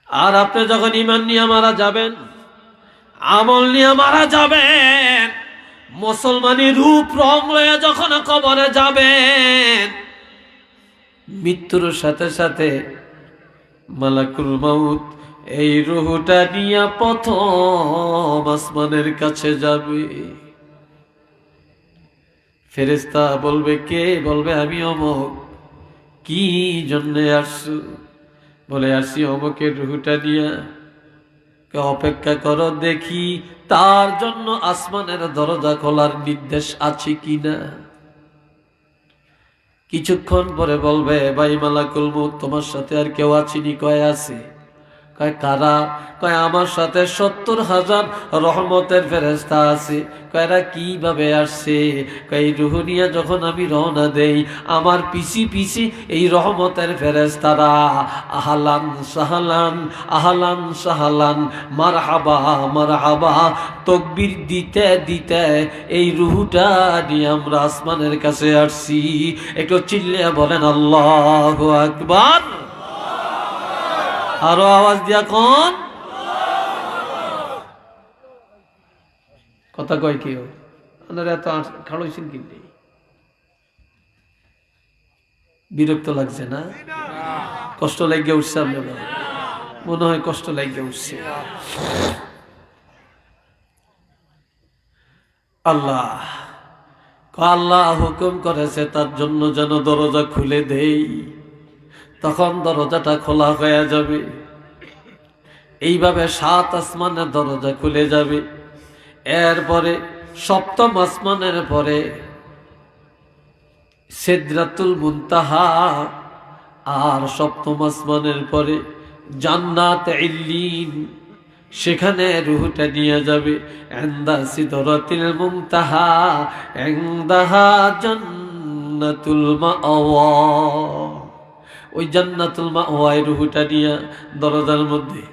আর আপনি যখন ঈমান নিয়ে মারা যাবেন, আমল নিয়ে মারা যাবেন, মুসলমানি রূপ রং লয়ে যখন কবরে যাবেন, মৃত্যুর সাথে সাথে মালাকুল মাউত এই রূহটা নিয়ে প্রথম আসমানের কাছে যাবে। ফেরেশতা বলবে, কে? বলবে, আমি অমুক। কি জন্যে আসছো? বলে, আসছি অমুকের রূহটা নিয়ে। অপেক্ষা করো, দেখি তার জন্য আসমানের দরজা খোলার নির্দেশ আছে কিনা। কিছুক্ষণ পরে বলবে, ভাই মালাকুল মউত, তোমার সাথে আর কেউ আছিনি? কয় আছে। কয় কারা? কয় আমার সাথে ৭০,০০০ রহমতের ফেরেশতা আছে। কয়রা কিভাবে আসছে? কয় রূহ নিয়ে যখন আমি রওনা দেই, আমার পিছি পিছি এই রহমতের ফেরেশতারা আহলান সাহলান আহলান সাহলান মারহাবা মারহাবা তাকবীর দিতে দিতে এই রূহটা নিয়ে আমরা আসমানের কাছে আসছি। একটু চিল্লিয়ে বলেন আল্লাহু আকবার। আরো আওয়াজ দিয়া কোন কথা কয় কেউ? আপনারা এত খাড়ইছেন কিন্তু, বিরক্ত লাগছে না? কষ্ট লাগে উঠছে আপনার? মনে হয় কষ্ট লাগে উঠছে। আল্লাহ আল্লাহ হুকুম করেছে তার জন্য যেন দরজা খুলে দেই। তখন দরজাটা খোলা হয়ে যাবে। এইভাবে ৭ আসমানের দরজা খুলে যাবে। এরপরে ৭ম আসমানের পরে সিদরাতুল মুনতাহা, আর ৭ম আসমানের পরে জান্নাত ইল্লিন, সেখানে রূহটা নিয়ে যাবে। ইনদা সিদরাতিল মুনতাহা ইনদাহা জান্নাতুল মাওয়া। ওই জান্নাতুল মাওয়ায় রূহটা নিয়ে দরজার মধ্যে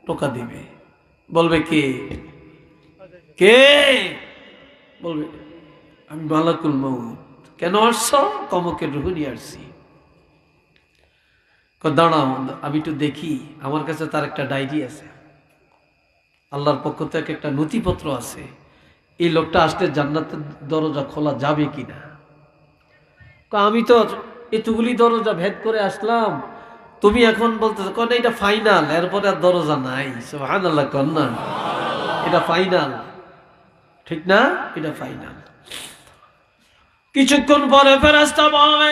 টোকা দিবে। বলবে, কে? কে? বলবে, আমি মালাকুল মউত। কেন আসছো? কমকে রূহ নিয়ে আসছি। দাঁড়াও, আমি একটু দেখি। আমার কাছে তার একটা ডায়েরি আছে, আল্লাহর পক্ষ থেকে একটা নথিপত্র আছে। এই লোকটা আসলে জান্নাতের দরজা খোলা যাবে কিনা। আমি তো এতগুলি দরজা ভেদ করে আসলাম, তুমি এখন বলতেছো কোন এটা ফাইনাল, এরপরে আর দরজা নাই। সুবহানাল্লাহ, কোন না এটা ফাইনাল, ঠিক না? এটা ফাইনাল। কিছুক্ষণ পরে ফেরেশতা বলে,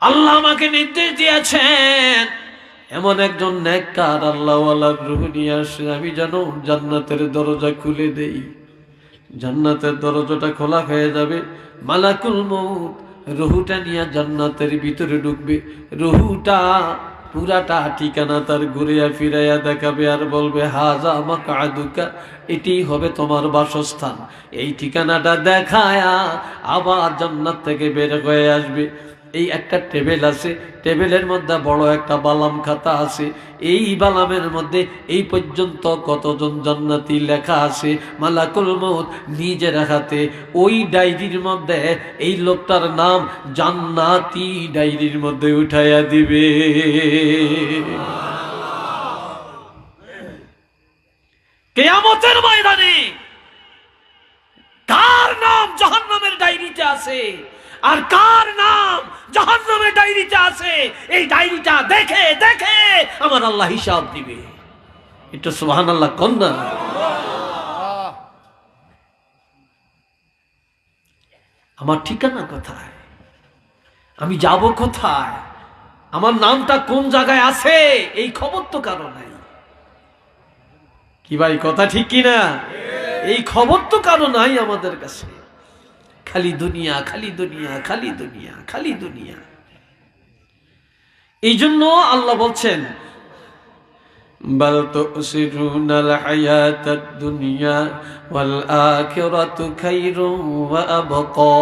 আল্লাহ আমাকে নির্দেশ দিয়েছেন এমন একজন নেককার আল্লাহওয়ালার রূহ নিয়ে আসে, আমি যেন জান্নাতের দরজা খুলে দেই। জান্নাতের দরজাটা খোলা হয়ে যাবে। মালাকুল মউত রূহটা নিয়ে জান্নাতের ভিতরে ঢুকবে। রূহটা পুরাটা ঠিকানা তার ঘুরিয়া ফিরাইয়া দেখাবে আর বলবে, হাজা মাকআদুকা, এটি হবে তোমার বাসস্থান। এই ঠিকানাটা দেখায়া আবার জান্নাত থেকে বের হয়ে আসবে। এই একটা টেবিল আছে, টেবিলের মধ্যে বড় একটা বালাম খাতা আছে। এই বালামের মধ্যে এই পর্যন্ত কতজন জান্নাতি লেখা আছে। মালাকুল মউত নিজের হাতে ওই ডায়েরির মধ্যে এই লোকটার নাম জান্নাতি ডায়েরির মধ্যে উঠাইয়া দিবে। কিয়ামতের ময়দানে কার নাম জাহান্নামের ডায়েরিতে আছে আর কার নাম জাহান্নামের ডায়েরিতে আছে, এই ডায়েরিটা দেখে দেখে আমার আল্লাহ হিসাব দিবে। এটা সুবহানাল্লাহ কোন না? আমার ঠিকানা কোথায়? আমি যাব কোথায়? আমার নামটা কোন জায়গায় আছে? এই খবর তো কারো নাই। কি ভাই, কথা ঠিক কিনা? এই খবর তো কারো নাই আমাদের কাছে। খালি দুনিয়া, খালি দুনিয়া, খালি দুনিয়া, খালি দুনিয়া। এই জন্য আল্লাহ বলছেন, بل تؤثرون الحياة الدنيا والآخرة خير وأبقى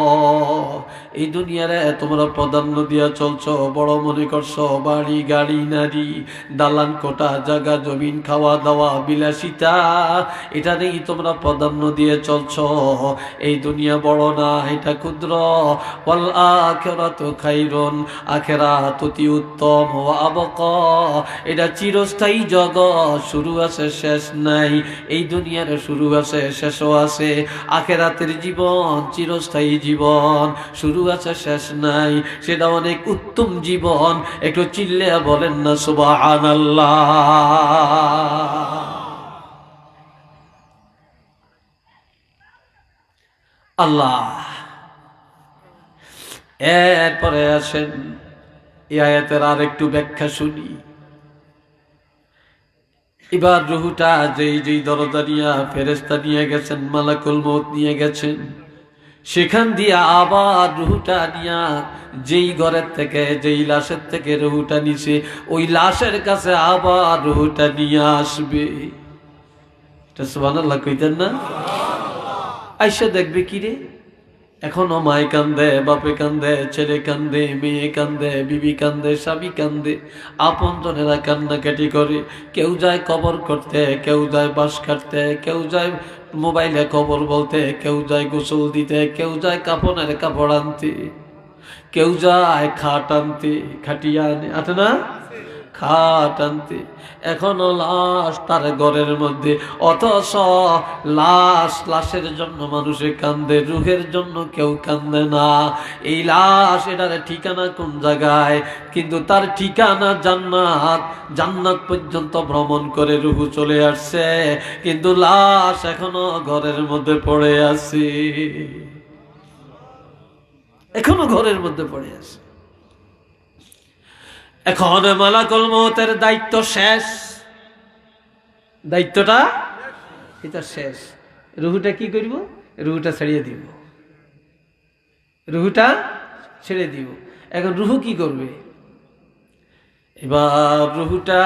এই দুনিয়ারে তোমরা প্রাধান্য দিয়া চলছো, বড় মনে করছো বাড়ি গাড়ি নারী দালান কোটা জায়গা জমিন খাওয়া দাওয়া বিলাসিতা, এটাতেই তোমরা প্রাধান্য দিয়ে চলছো। এই দুনিয়া বড় না, এটা ক্ষুদ্র। ওয়াল আখিরাতু খাইরুন, আখিরাত অতি উত্তম। ওয়া আবকা, এটা চিরস্থায়ী জগৎ, শুরু আছে শেষ নাই। এই দুনিয়ার শুরু আছে শেষও আছে। আখিরাতের জীবন চিরস্থায়ী জীবন, শুরু আছে শেষ নাই, সেটা অনেক উত্তম জীবন। একটু চিল্লে বলেন না সুবহানাল্লাহ। আল্লাহ এরপরে আসেন এই আয়াতের আর একটু ব্যাখ্যা শুনি। এবার রুহুটা যেই দরজা নিয়ে ফেরেশতা নিয়ে গেছেন, মালাকুল মউত নিয়ে গেছেন, সেখান দিয়ে আবার রুহুটা নিয়া যেই ঘরের থেকে যেই লাশের থেকে রুহুটা নিছে, ওই লাশের কাছে আবার রুহুটা নিয়ে আসবে। এটা সুবহানাল্লাহ কইতেন না? আইসা দেখবে কি রে, এখনো মায় কান্দে, বাপে কান্দে, ছেলে কান্দে, মেয়ে কান্দে, বিবি কান্দে, স্বামী কান্দে, আপন জনেরা কান্নাকাটি করে। কেউ যায় কবর করতে, কেউ যায় বাঁশ কাটতে, কেউ যায় মোবাইলে খবর বলতে, কেউ যায় গোসল দিতে, কেউ যায় কাপড়ের কাপড় আনতে, কেউ যায় খাট আনতে, খাটিয়া আনে না, খাট আনতে। এখনো লাশ তার ঘরের মধ্যে, অথচ লাশের জন্য মানুষে কান্দে, রুহের জন্য কেউ কান্দে না। এই লাশ এটার ঠিকানা কোন জায়গায়? কিন্তু তার ঠিকানা জান্নাত। জান্নাত পর্যন্ত ভ্রমণ করে রুহু চলে আসছে, কিন্তু লাশ এখনো ঘরের মধ্যে পড়ে আছে, এখনো ঘরের মধ্যে পড়ে আছে। এখন মালাকুল মউতের দায়িত্ব শেষ, দায়িত্বটা এটা শেষ। রুহুটা কি করব? রুহুটা ছেড়ে দিব, রুহুটা ছেড়ে দিব। এখন রুহু কি করবে? এবার রুহুটা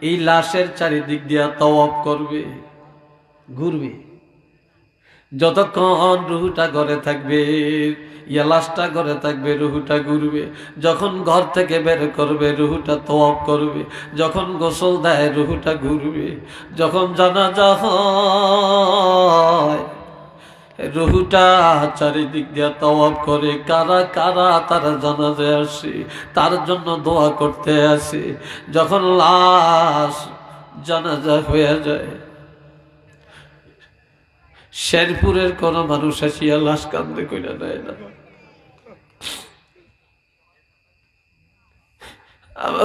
এই লাশের চারিদিক দিয়া তাওয়াফ করবে, ঘুরবে। যতক্ষণ রুহুটা ঘরে থাকবে, লাশটা ঘরে থাকবে, রুহুটা ঘুরবে। যখন ঘর থেকে বের করবে, রুহুটা তাওয়াফ করবে। যখন গোসল দেয়, রুহুটা ঘুরবে। যখন জানাজা হয়, রুহুটা চারিদিক দিয়ে তাওয়াফ করে। কারা কারা তারা জানাজায় আসে, তার জন্য দোয়া করতে আসে। যখন লাশ জানাজা হয়ে যায়, শেরপুরের কোন মানুষ আসিয়া লাশ কান্দে কইরা দেয় না,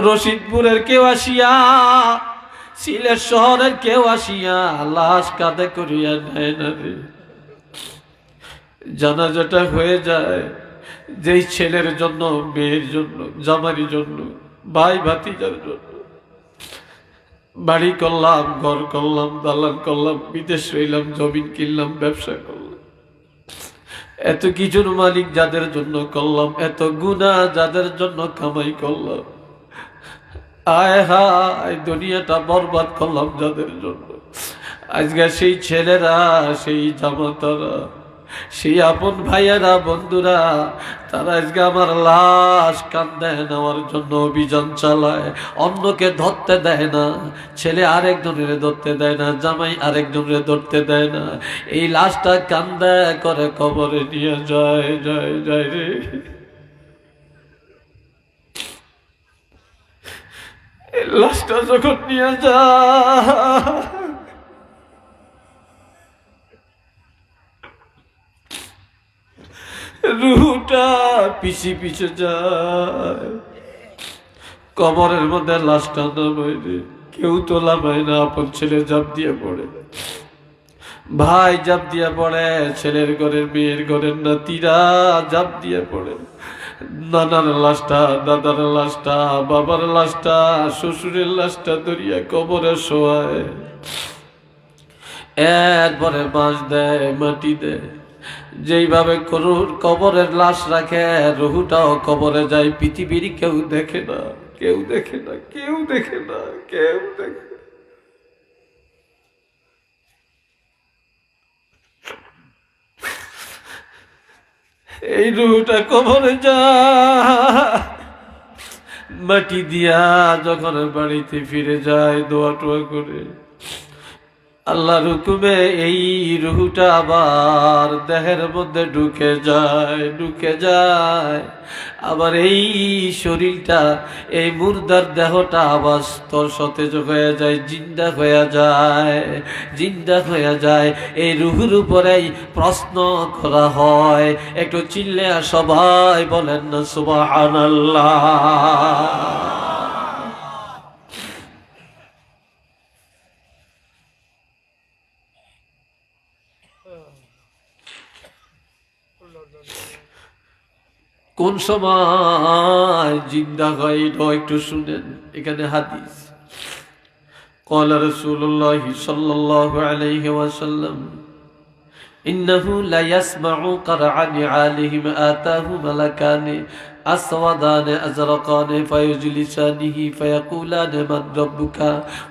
রশিদপুরের কেউ আসিয়া, সিলেট শহরের কেউ আসিয়া লাশ কাঁধে করিয়া নেয় না রে। জানাজাটা হয়ে যায় যেই ছেলের জন্য, মেয়ের জন্য, জামাইয়ের জন্য, ভাই ভাতিজার জন্য। বাড়ি করলাম, ঘর করলাম, দালান করলাম, বিদেশ রইলাম, জমিন কিনলাম, ব্যবসা করলাম, এত কিছুর মালিক যাদের জন্য করলাম, এত গুনাহ যাদের জন্য কামাই করলাম, আয় হায় দুনিয়াটা বরবাদ করলাম যাদের জন্য। আজকে সেই ছেলেরা, সেই জামাতারা, সেই আপন ভাইয়েরা, বন্ধুরা, তারা আজকে আমার লাশ কান্দে নেওয়ার জন্য অভিযান চালায়। অন্যকে ধরতে দেয় না, ছেলে আরেকজনের ধরতে দেয় না, জামাই আরেকজনের ধরতে দেয় না। এই লাশটা কান্দে করে কবরে নিয়ে যায় যায় যায় রে। এই লাশটা যখন নিয়ে যায়, রুহুটা পিছে পিছে যায়, কবরের মধ্যে লাশটা নামায় রে। কেউ তো নামায় না, আপন ছেলে জাপ দিয়ে পড়ে, ভাই জাপ দিয়ে পড়ে, ছেলের ঘরের মেয়ের ঘরের নাতিরা জাপ দিয়ে পড়ে। নানার লাশটা, দাদার লাশটা, বাবার লাশটা, শ্বশুরের লাশটা ধরিয়া কবরে শোয়ায়। এরপরে বাঁশ দেয়, মাটি দেয়। যেইভাবে কবরের লাশ রাখে, রুহুটাও কবরে যায়, পৃথিবীর কেউ দেখে না, কেউ দেখে না, কেউ দেখে না, কেউ দেখে না। এই রুহটা কবরে যায়, মাটি দিয়া যখন বাড়িতে ফিরে যায় দোয়া টোয়া করে, আল্লাহর হুকুমে এই রুহটা আবার দেহের মধ্যে ঢুকে যায়। আবার এই শরীরটা, এই মুর্দার দেহটা আবার স্তর সতেজ হয়ে যায়, জিন্দা হয়ে যায়। এই রুহুর উপরেই প্রশ্ন করা হয়। একটু চিল্লে সবাই বলেন না সুবহানাল্লাহ। কোন সময় জিন্দা হয় এটা একটু শুনেন। এখানে হাদিস, قال رسول الله صلى الله عليه وسلم إنه لا يسمع قرع نعالهم آتاه ملكان أسودان أزرقان فيجلسانه فيقولان من ربك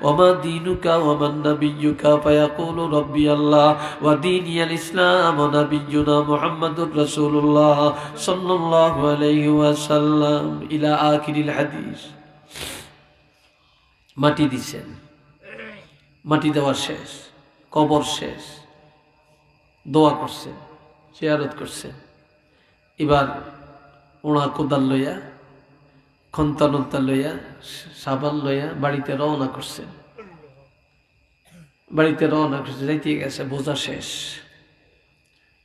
وما دينك ومن نبيك فيقول ربي الله وديني الإسلام ونبينا محمد رسول الله صلى الله عليه وسلم إلى آخر الحديث। মাটি দিছেন, মাটি দেওয়া শেষ, কবর শেষ, দোয়া করছেন, জিয়ারত করছেন। এবার ওড়া কোদাল লইয়া, খন্তা নন্তা লইয়া, সাবান লইয়া বাড়িতে রওনা করছেন। যাইতে গেছে, বোঝা শেষ,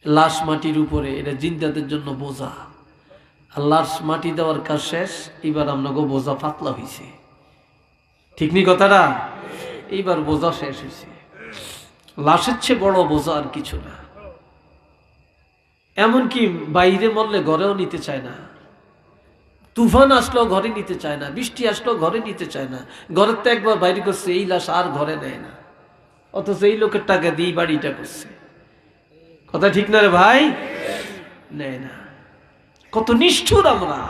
লাশ মাটির উপরে, এটা জিন্দাদের জন্য বোঝা। আর লাশ মাটি দেওয়ার কাজ শেষ, এবার আপনাকে বোঝা পাতলা হয়েছে। ঠিক নি কথাটা? এইবার বোঝা শেষ হয়েছে। লাশের চেয়ে বড় বোঝা আর কিছু না। এমনকি বাইরে মরলে ঘরেও নিতে চায় না, তুফান আসলেও ঘরে নিতে চায় না, বৃষ্টি আসলেও ঘরে নিতে চায় না। ঘরের তো একবার বাইরে করছে, এই লাশ আর ঘরে নেয় না, অথচ এই লোকের টাকা দিয়ে বাড়িটা করছে। কথা ঠিক না রে ভাই? নেয় না। কত নিষ্ঠুর আমরা!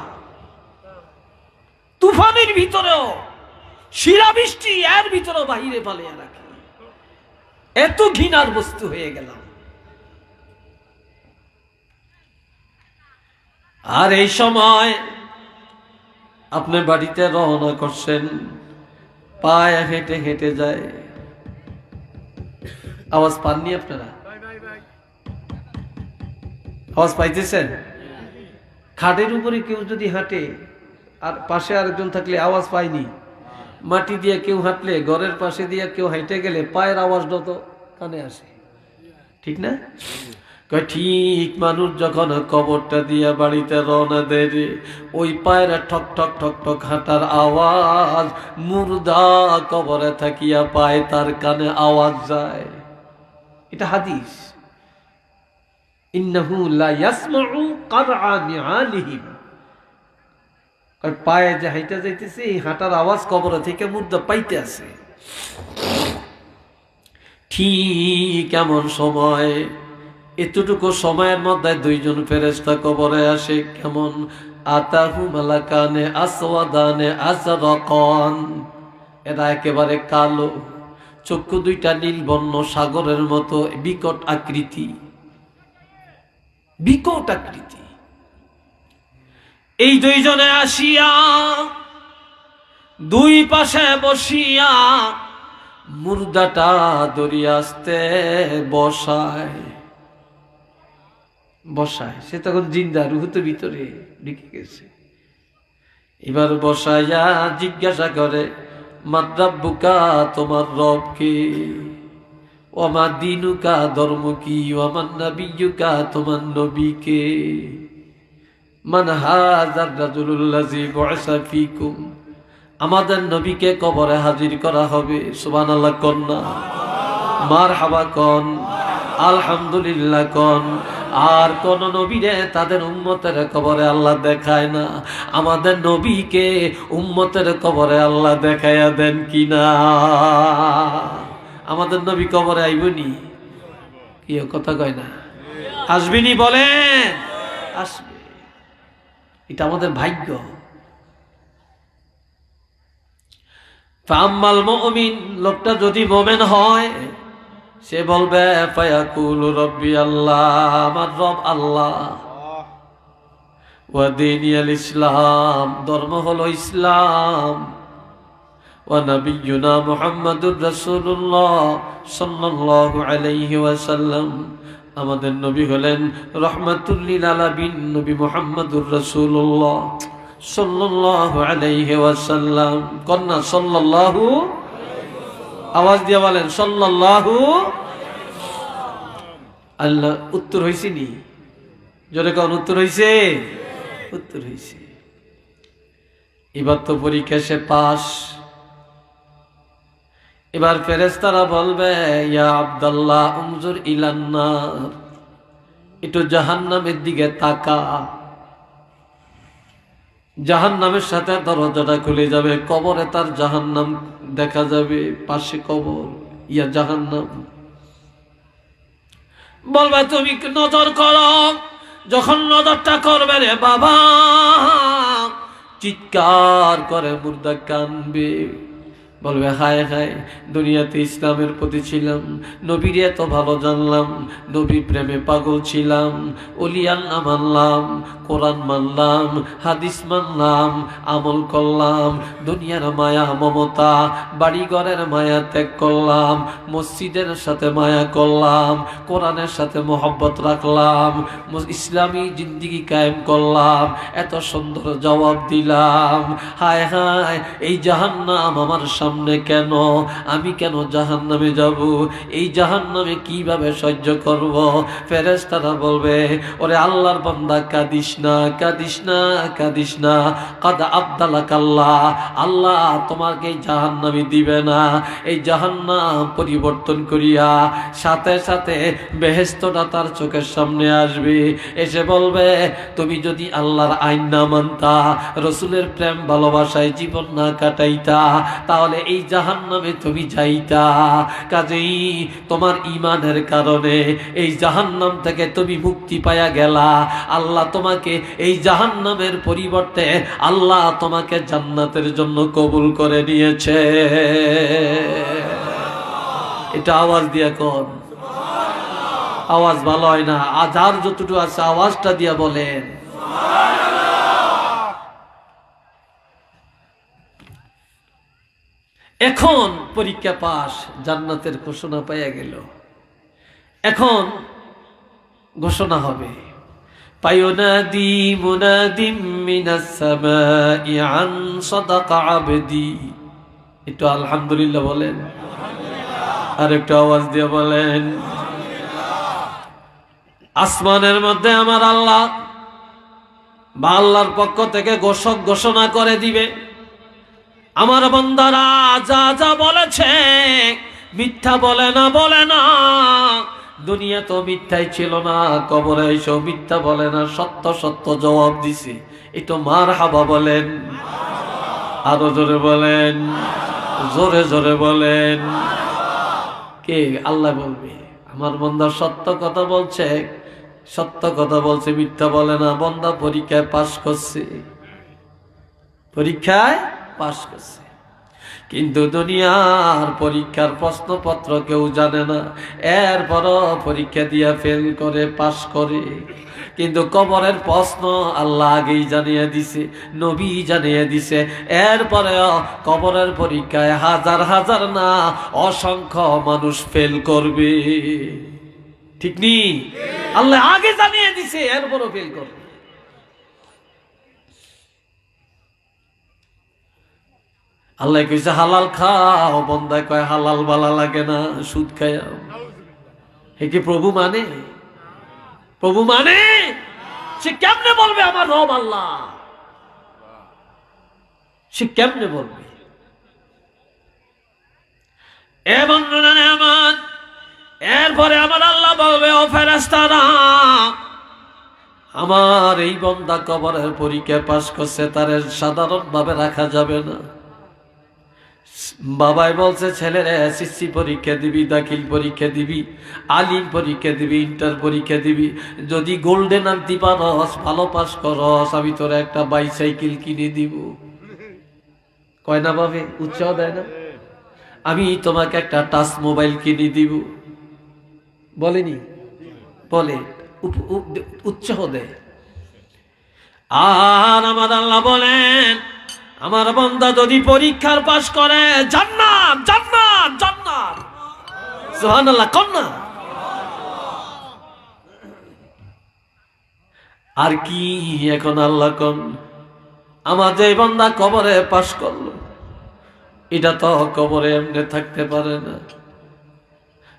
তুফানের ভিতরেও, শিলা বৃষ্টি এর ভিতরেও বাহিরে পালিয়ে রাখি। এত ঘৃণার বস্তু হয়ে গেলাম। আর এই সময় আপনি বাড়িতে রওনা করছেন, পায়ে হেঁটে হেঁটে যায়। আওয়াজ পাননি আপনারা? আওয়াজ পাইতেছেন? খাটের উপরে কেউ যদি হাঁটে আর পাশে আরেকজন থাকলে আওয়াজ পায়নি। মাটি দিয়ে কেউ হাঁটলে, ঘরের পাশে দিয়ে কেউ হেঁটে গেলে পায়ের আওয়াজটা তো কানে আসে, ঠিক না? ঠিক মানুষ যখন কবরটা দিয়া বাড়িতে রওনা দেয়, ওই পায়ের ঠক ঠক ঠক ঠক হাঁটার আওয়াজ মুর্দা কবরে থাকিয়া পায় তার কানে আওয়াজ যায়। এটা হাদিস। ইন্নাহু লা ইয়াসমাউ কারআ নিআলিহিম। পায়ে যে হাঁটা যাইতেছে, এই হাঁটার আওয়াজ কবরে থেকে মুর্দা পাইতে আছে। ঠিক এমন সময়, এতটুকু সময়ের মধ্যে দুইজন ফেরেশতা কবরে আসে। কেমন? আতাহু মালাকানে আসওয়াদানে আজরাকান। এরা একেবারে কালো, চক্ষু দুইটা নীলবর্ণ, সাগরের মতো বিকট আকৃতি। এই দুইজনে আসিয়া দুই পাশে বসিয়া মুর্দাটা দরিয়া আসতে বসায়। সে তখন জিন্দা, রুহ তো ভিতরে ঢুকে গেছে। এবার বসাইয়া জিজ্ঞাসা করে, মান রাব্বুকা, তোমার রব কে? ওমা দীনুকা, ধর্ম কি? ওমান নাবিয়্যুকা, তোমার নবী কে? মান হাযার রাজুলুল্লাযী বু'সা ফীকুম। আমাদের নবীকে কবরে হাজির করা হবে। সুবহানাল্লাহ কোন না? মারহাবা কোন? আলহামদুলিল্লাহ কোন? আর কোন নবীরে তাদের উম্মতের কবরে আল্লাহ দেখায় না। আমাদের নবীকে উম্মতের কবরে আল্লাহ দেখাইয়া দেন কিনা? আমাদের নবী কবরে আইবনি? কি কথা কয় না? আসবিনি বলেন? আসবে। এটা আমাদের ভাগ্য। ফাম্মাল মুমিন, লোকটা যদি মোমেন হয়, সে বলবে ফায়াকুলু রব্বি আল্লাহ, আমার রব আল্লাহ, ওয়া দীনিয়াল ইসলাম, ধর্ম হলো ইসলাম, ওয়া নাবিয়্যুনা মুহাম্মাদুর রাসূলুল্লাহ সাল্লাল্লাহু আলাইহি ওয়াসাল্লাম, আমাদের নবী হলেন রাহমাতুল লিল আলামিন নবী মুহাম্মাদুর রাসূলুল্লাহ সাল্লাল্লাহু আলাইহি ওয়াসাল্লাম। কন্যা সাল্লাল্লাহু, আওয়াজ দিয়ে বলেন সাল্লাল্লাহু। আল্লাহ উত্তর হইছে নি? জোরে কোন উত্তর হইছে? উত্তর হইছে। এবার তো পরীক্ষা সে পাস। এবার ফেরেশতারা বলবে ইয়া আব্দুল্লাহ উনজুর ইলান নার, একটু জাহান্নামের দিকে তাকা। জাহান্নামের সাথে দরজাটা খুলে যাবে, কবরে তার জাহান্নাম দেখা যাবে, পাশে কবর, ইয়া জাহান্নাম। বলবে তুমি নজর করো। যখন নজরটা করবে রে বাবা, চিৎকার করে মুর্দা কানবে, বলবে হায় হায়, দুনিয়াতে ইসলামের প্রতি ছিলাম, নবীর এত ভালো জানলাম, নবী প্রেমে পাগল ছিলাম, ওলিয়াল্লাহ মানলাম, কোরআন মানলাম, হাদিস মানলাম, আমল করলাম, দুনিয়ার মায়া মমতা, বাড়িঘরের মায়া ত্যাগ করলাম, মসজিদের সাথে মায়া করলাম, কোরআনের সাথে মোহব্বত রাখলাম, ইসলামী জিন্দিগি কায়েম করলাম, এত সুন্দর জবাব দিলাম, হায় হায় এই জাহান্নাম আমার সামনে কেন? আমি কেন জাহান্নামে যাব? এই জাহান্নামে কিভাবে সহ্য করব? ফেরেশতারা বলবে ওরে আল্লাহর বান্দা কাঁদিস না, কাঁদিস না, কাঁদিস না, কাদ আবদালাকাল্লাহ, আল্লাহ তোমাকে এই জাহান্নামে দিবে না। এই জাহান্নাম পরিবর্তন করিয়া সাথে সাথে বেহেশতটা তার চোখের সামনে আসবে, এসে বলবে তুমি যদি আল্লাহর আইন না মানতা, রসুলের প্রেম ভালোবাসায় জীবন না কাটাইতা, তাহলে এই জাহান্নামে তুমি যাইতা। কাজেই তোমার ঈমানের কারণে এই জাহান্নাম থেকে তুমি মুক্তি পায়া গেলা। আল্লাহ তোমাকে এই জাহান্নামের পরিবর্তে আল্লাহ তোমাকে জান্নাতের জন্য কবুল করে নিয়েছে। এটা আওয়াজ দিয়া কোন, আওয়াজ ভালো হয় না, আজার যতটুকু আছে আওয়াজটা দিয়া বলেন। এখন পরীক্ষা পাস, জান্নাতের ঘোষণা পাইয়া গেল। এখন ঘোষণা হবে পায়ুনাদি মুনাদিম মিনাস সামাই আন সাদাকা আবদি। একটু আলহামদুলিল্লাহ বলেন, আর একটু আওয়াজ দিয়ে বলেন। আসমানের মধ্যে আমার আল্লাহ বা আল্লাহর পক্ষ থেকে ঘোষণা করে দিবে, আমার বান্দারা যা যা বলেছে মিথ্যা বলে না, বলে না। দুনিয়া তো মিথ্যাই ছিল না, কবরে এসেও মিথ্যা বলে না, সত্য সত্য জবাব দিছে। একটু মারহাবা বলেন, আরো জোরে বলেন, জোরে জোরে বলেন। কে? আল্লাহ বলবে আমার বান্দা সত্য কথা বলছে, সত্য কথা বলছে, মিথ্যা বলে না। বান্দা পরীক্ষায় পাস করছে, পরীক্ষায় পাস করছে, কিন্তু দুনিয়ার পরীক্ষার প্রশ্নপত্র কেউ জানে না, এরপরও পরীক্ষা দিয়া ফেল করে, পাস করে। কিন্তু কবরের প্রশ্ন আল্লাহ আগেই জানিয়ে দিছে, নবী জানিয়ে দিছে, এরপরেও কবরের পরীক্ষায় হাজার হাজার না অসংখ্য মানুষ ফেল করবে। ঠিক নি? আল্লাহ আগে জানিয়ে দিছে, এরপরও ফেল করবে। আল্লাহ কইছে হালাল খাও, বন্দায় কয় হালাল ভালো লাগে না, সুদ খাও। হে কি প্রভু মানে? প্রভু মানে? সে কেমনে বলবে আমার রব আল্লাহ? সে কেমনে বলবে? এ বন্ধুরা আমার, এরপরে আমার আল্লাহ বলবে ও ফেরেশতারা, আমার এই বন্দা কবরের পরীক্ষা পাস করছে, তার সাধারণ ভাবে রাখা যাবে না। বাবাই বলছে ছেলেরা এসএসসি পরীক্ষা দিবি, দাখিল পরীক্ষা দিবি, আলিম পরীক্ষা দিবি, ইন্টার পরীক্ষা দিবি, যদি গোল্ডেন আনতে পারস, ভালো পাস করস, আমি তোর একটা বাইসাইকেল কিনে দিব। কয় না ভাবে, উৎসাহ দেয় না? আমি তোমাকে একটা টাচ মোবাইল কিনে দিব, বলেনি? বলে, উৎসাহ দেয়। আর আমার আল্লাহ বলেন, আমার বান্দা যদি পরীক্ষার পাশ করে জান্নাত জান্নাত জান্নাত, সুবহানাল্লাহ কন্যা। আর কি এখন আল্লাহ কোন আমাদের বান্দা কবরে পাশ করলো, এটা তো কবরে এমনি থাকতে পারে না।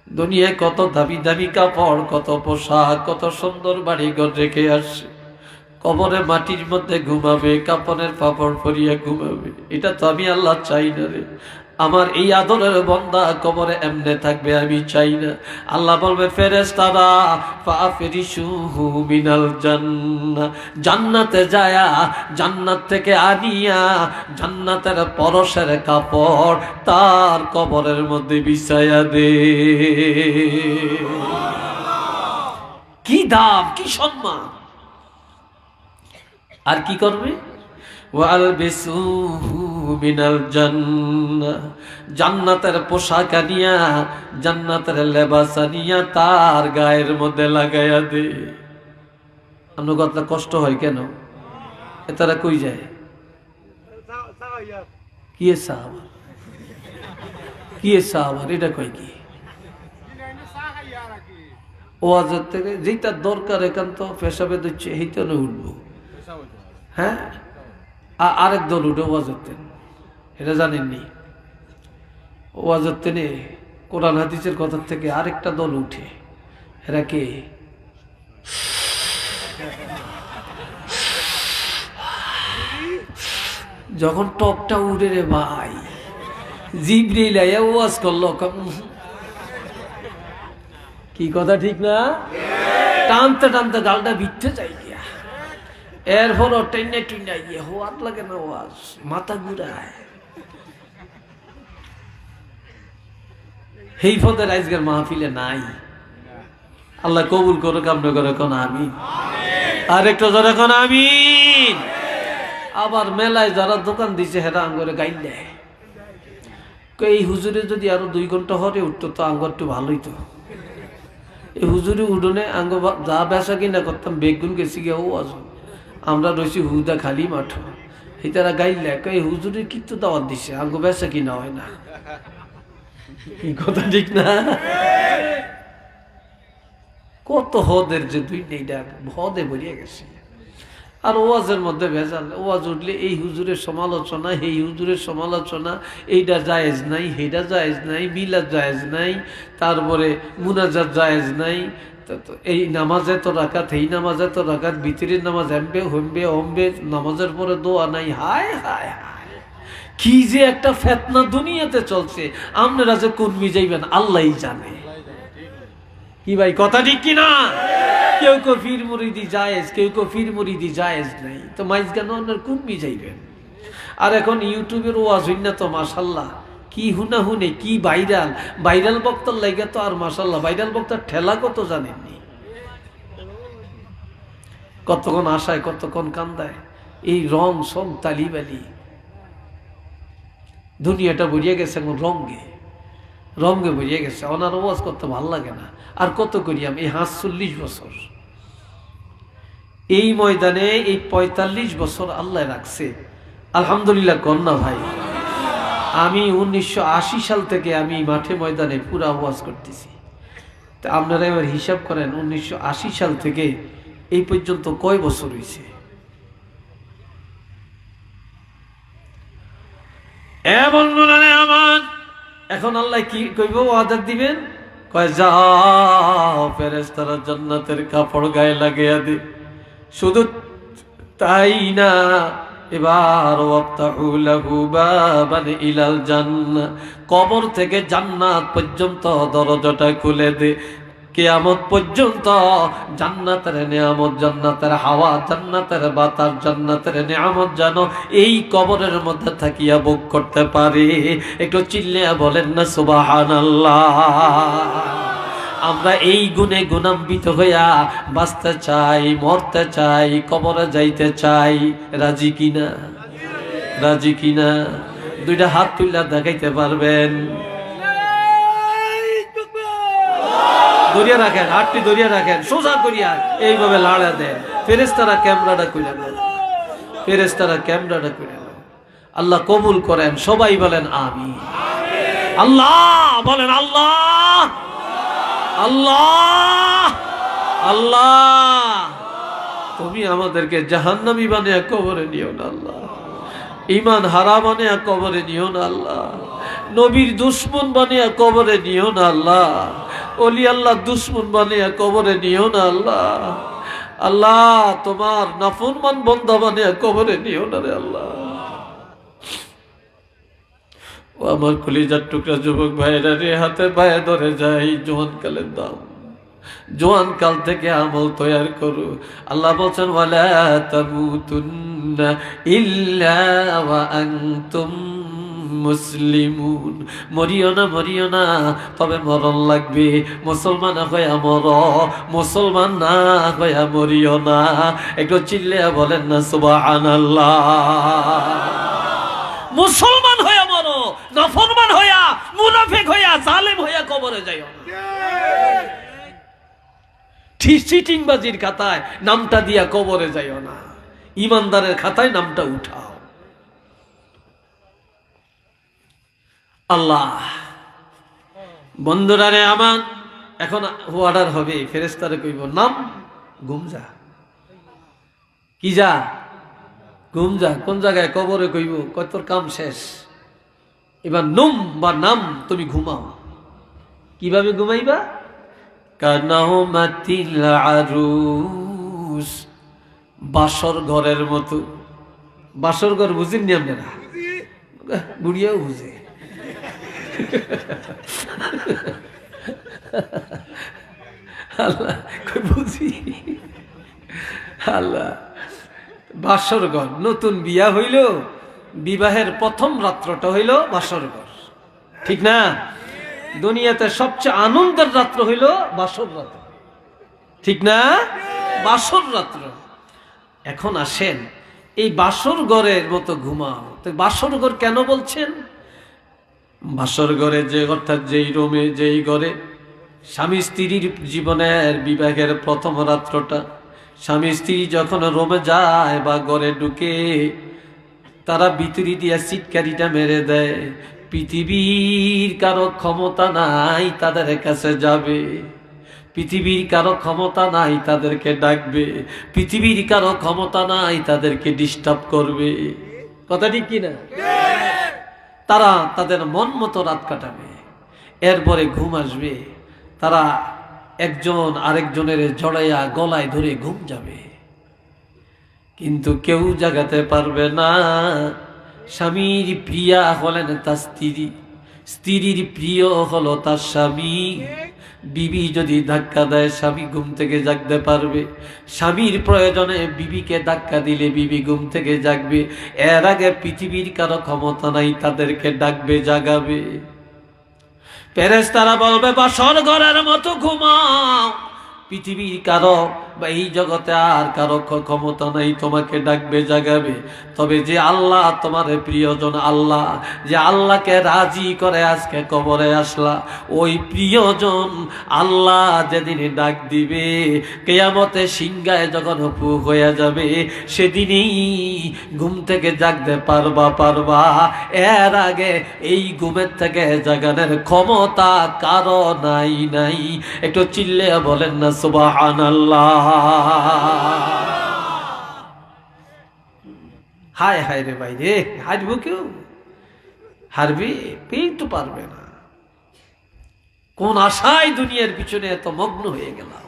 দুনিয়ায় কত দামি দামি কাপড়, কত পোশাক, কত সুন্দর বাড়ি ঘর রেখে আসছে, কবরে মাটির মধ্যে ঘুমাবে, কাপড়ের পাপড় পরিয়ে ঘুমাবে। এটা তো আমি আল্লাহ চাই না রে। আমার এই আদরের বান্দা কবরে এমনে থাকবে আমি চাই না। আল্লাহ বলবে ফেরেশতারা ফাফরিশুহু মিনাল জান্নাহ, জান্নাতে যায়া জান্নাত থেকে আনিয়া জান্নাতের পরশের কাপড় তার কবরের মধ্যে বিছায়া দে। কি দাম, কি সম্মান! আর কি করবে? ওয়ালবিসুহু মিনাল জান্নাহ, জান্নাতের পোশাক আনিয়া জান্নাতের লেবাস আনিয়া তার গায়ের মধ্যে লাগাইয়া দে। আপনার কথা কষ্ট হয় কেন? এতারা কই যায়? কি সাহাবা, কি সাহাবা, এটা কয় কি? ওয়াজের থেকে যেটা দরকার একান্ত পেশাবে দিচ্ছে এইটা উঠবো। হ্যাঁ, আরেক দল উঠে ওয়াজের, এটা জানেননি? ওয়াজের টেনে কোরআন হাদিসের কথার থেকে আরেকটা দল উঠে। এরা কে? যখন টপটা উঠে রে ভাই, জিবরিল আইয়া ওয়াজ করলো, কি কথা ঠিক না? টানতে টানতে গালটা বিচ্ছে যাই গিয়া, এরপর টেনে টুইনা গিয়ে হওয়ার লাগে না, ওয়াজ মাথা ঘুরায়। এই পদের আজকের মাহফিলে নাই। আল্লাহ কবুল করে কামনা করে কোন আমিন। আর একটু জোরে কোন আমিন। আবার মেলায় যারা দোকান দিছে হেরা আঙ্গরে গাইল দেয়, এই হুজুরে যদি আরো 2 ঘন্টা হরে উঠতো তো আঙ্গর একটু ভালোই তো। এই হুজুরে উঠোনে আঙ্গ যা বেচা কিনা করতাম বেগুন গেছি গিয়ে, ও আজ আমরা রয়েছি হুদা খালি মাঠ। এই তারা গাইল দেয়, এই হুজুরে কিন্তু দাওয়াত দিছে, আঙ্গ বেচা কিনা হয় না। কি কথা ঠিক না? কত হদের যে দুই নেইটা হদে ভরিয়ে গেছে। আর ওয়াজের মধ্যে ভেজাল, ওয়াজ উঠলে এই হুজুরের সমালোচনা, এই হুজুরের সমালোচনা, এইটা জায়েজ নাই, সেইটা জায়েজ নাই, মিলাদ জায়েজ নাই, তারপরে মুনাজাত জায়েজ নাই, এই নামাজে তো রাকাত, এই নামাজে তো রাকাত, ভিতরের নামাজ এমবে হমবে অমবে, নামাজের পরে দোয়া নাই। হায় হায় হায়, কি যে একটা ফেতনা দুনিয়াতে চলছে, আপনারা যে কোন মিজাইবেন আল্লাহই জানে। কি ভাই, কথা ঠিক কিনা? কেউ কেউ ফির মুরিদি জায়েজ, কেউ কেউ ফির মুরিদি জায়েজ নাই, তো মাইজ গান আপনার কোন মিজাইবেন? আর এখন ইউটিউবের ওয়াজ হইন না তো মাশাল্লাহ, কি হুনা হুনে, কি ভাইরাল, ভাইরাল বক্তার লাগে তো আর মাশাল্লাহ, ভাইরাল বক্তার ঠেলা কত জানেননি? কতক্ষণ আশায়, কতক্ষণ কান্দায়, এই রং সং তালিবালি, দুনিয়াটা বুঝিয়ে গেছে এখন রঙে রঙে বুঝিয়ে গেছে। ওনার ওয়াজ করতে ভাল লাগে না। আর কত করি আমি, এই ৪৫ বছর এই ময়দানে, এই ৪৫ বছর আল্লাহ রাখছে, আলহামদুলিল্লাহ কন্যা ভাই। আমি ১৯৮০ সাল থেকে আমি মাঠে ময়দানে পুরা ওয়াজ করতেছি। তা আপনারা এবার হিসাব করেন ১৯৮০ সাল থেকে এই পর্যন্ত কয় বছর হয়েছে? আমার এখন আল্লাহ কি কইব, ওয়াদা দিবেন, কয় যাও ফেরেশতারা জান্নাতের কাপড় গায়ে লাগাইয়া দে। শুধু তাই না, এবার ওয়াফতাহু লাহু বাবান ইলাল জান্নাহ, কবর থেকে জান্নাত পর্যন্ত দরজাটা খুলে দে। কিয়ামত পর্যন্ত জান্নাতের নিয়ামত, জান্নাতের হাওয়া, জান্নাতের বাতাস, জান্নাতের নিয়ামত যেন এই কবরের মধ্যে থাকিয়া ভোগ করতে পারে। একটু চিল্লিয়া বলেন না সুবহানাল্লাহ। আমরা এই গুণে গুণান্বিত হইয়া বাঁচতে চাই, মরতে চাই, কবরে যাইতে চাই। রাজি কিনা? রাজি কিনা? দুইটা হাত তুললা দেখাইতে পারবেন? দরিয়া রাখেন, হাতটি দরিয়া রাখেন, সোজা করিয়া এইভাবে লাড়া দেন। ফেরেশতারা ক্যামেরাটা কইরা দেন, ফেরেশতারা ক্যামেরাটা কইরা দেন। আল্লাহ কবুল করেন, সবাই বলেন আমিন। আল্লাহ বলেন, আল্লাহ আল্লাহ আল্লাহ, তুমি আমাদেরকে জাহান্নামী বানিয়ে কবরে নিও না আল্লাহ, ঈমান হারা বানিয়ে কবরে নিও না আল্লাহ, নবীর দুশমন বানিয়ে কবরে নিও না আল্লাহ, ওলি আল্লাহ দুশমন বানিয়ে কবরে নিও না আল্লাহ। আল্লাহ তোমার নাফরমান বান্দা বানিয়ে কবরে নিও না রে আল্লাহ। ও আমার কলিজার টুকরা যুবক ভাইরা রে, হাতে পায়ে ধরে যাই, জোয়ান কালের দাম, জোয়ান কাল থেকে আমল তৈয়ার করো। আল্লাহ বলছেন ওয়ালা তামুতুন্না ইল্লা ওয়া আনতুম মুসলিমুন, মরিও না মরিও না, তবে মরণ লাগবে। মুসলমান হইয়া মর, মুসলমান না হইয়া মরিও না। একটু চিল্লিয়া বলেন না সুবহানাল্লাহ। মুসলমান হইয়া মরো, নাফরমান হইয়া, মুনাফিক হইয়া, জালেম হইয়া কবরে যাইও না। চিটিংবাজির খাতায় নামটা দিয়া কবরে যাইও না, ইমানদারের খাতায় নামটা উঠাও। আল্লাহ বন্ধুরা রে আমার, এখন অর্ডার হবে, ফেরেশতারে কইব নাম ঘুম যা, কি যা ঘুম যা। কোন জায়গায়? কবরে কইব কয় তোর কাম শেষ, এবার নুম বা নাম, তুমি ঘুমাও। কিভাবে ঘুমাইবা? কানাউমাতিল আরুস, বাসর ঘরের মতো। বাসর ঘর বুঝেননি আপনারা? বুড়িয়াও বুঝে। আল্লাহ বুঝি, আল্লাহ বাসর ঘর, নতুন বিয়া হইল, বিবাহের প্রথম রাত্রটা হইল বাসর ঘর, ঠিক না? দুনিয়াতে সবচেয়ে আনন্দের রাত্র হইল বাসর রাত্র, ঠিক না? বাসর রাত্র। এখন আসেন, এই বাসর ঘরের মতো ঘুমাও। তো বাসর ঘর কেন বলছেন? বাসর ঘরে যে, অর্থাৎ যেই রুমে, যেই ঘরে স্বামী স্ত্রীর জীবনের বিবাহের প্রথম রাত্রটা, স্বামী স্ত্রী যখন রুমে যায় বা ঘরে ঢুকে, তারা ভিতরি দিয়া চিৎকারিটা মেরে দেয়, পৃথিবীর কারো ক্ষমতা নাই তাদের কাছে যাবে, পৃথিবীর কারো ক্ষমতা নাই তাদেরকে ডাকবে, পৃথিবীর কারো ক্ষমতা নাই তাদেরকে ডিস্টার্ব করবে। কথা ঠিক কিনা? তারা তাদের মন মতো রাত কাটাবে, এরপরে ঘুম আসবে, তারা একজন আরেকজনের জড়াইয়া গলায় ধরে ঘুম যাবে, কিন্তু কেউ জাগাতে পারবে না। স্বামীর প্রিয়া হলেন তার স্ত্রী, স্ত্রীর প্রিয় হলো তার স্বামী। বিবি যদি ধাক্কা দেয়, স্বামী ঘুম থেকে জাগতে পারবে। স্বামীর প্রয়োজনে বিবিকে ধাক্কা দিলে বিবি ঘুম থেকে জাগবে। এর আগে পৃথিবীর কারো ক্ষমতা নাই তাদেরকে ডাকবে, জাগাবে। ফেরেশতারা বলবে বাসর ঘরের মতো ঘুমাও, পৃথিবীর কারো বা এই জগতে আর কারো ক্ষমতা নাই তোমাকে ডাকবে, জাগাবে। তবে যে আল্লাহ তোমার প্রিয়জন, আল্লাহ যে আল্লাহকে রাজি করে আজকে কবরে আসলা, ওই প্রিয়জন আল্লাহ যেদিন ডাক দিবে, কিয়ামতে সিংহায় যখন ফুক হয়ে যাবে, সেদিনই ঘুম থেকে জাগতে পারবা। এর আগে এই ঘুমের থেকে জাগানোর ক্ষমতা কারো নাই। একটু চিল্লে বলেন না সুবহানাল্লাহ। হায় হায় রে ভাই রে, হারবো কেউ? হারবে? পেয়ে পারবে না। কোন আশায় দুনিয়ার পিছনে এত মগ্ন হয়ে গেলাম।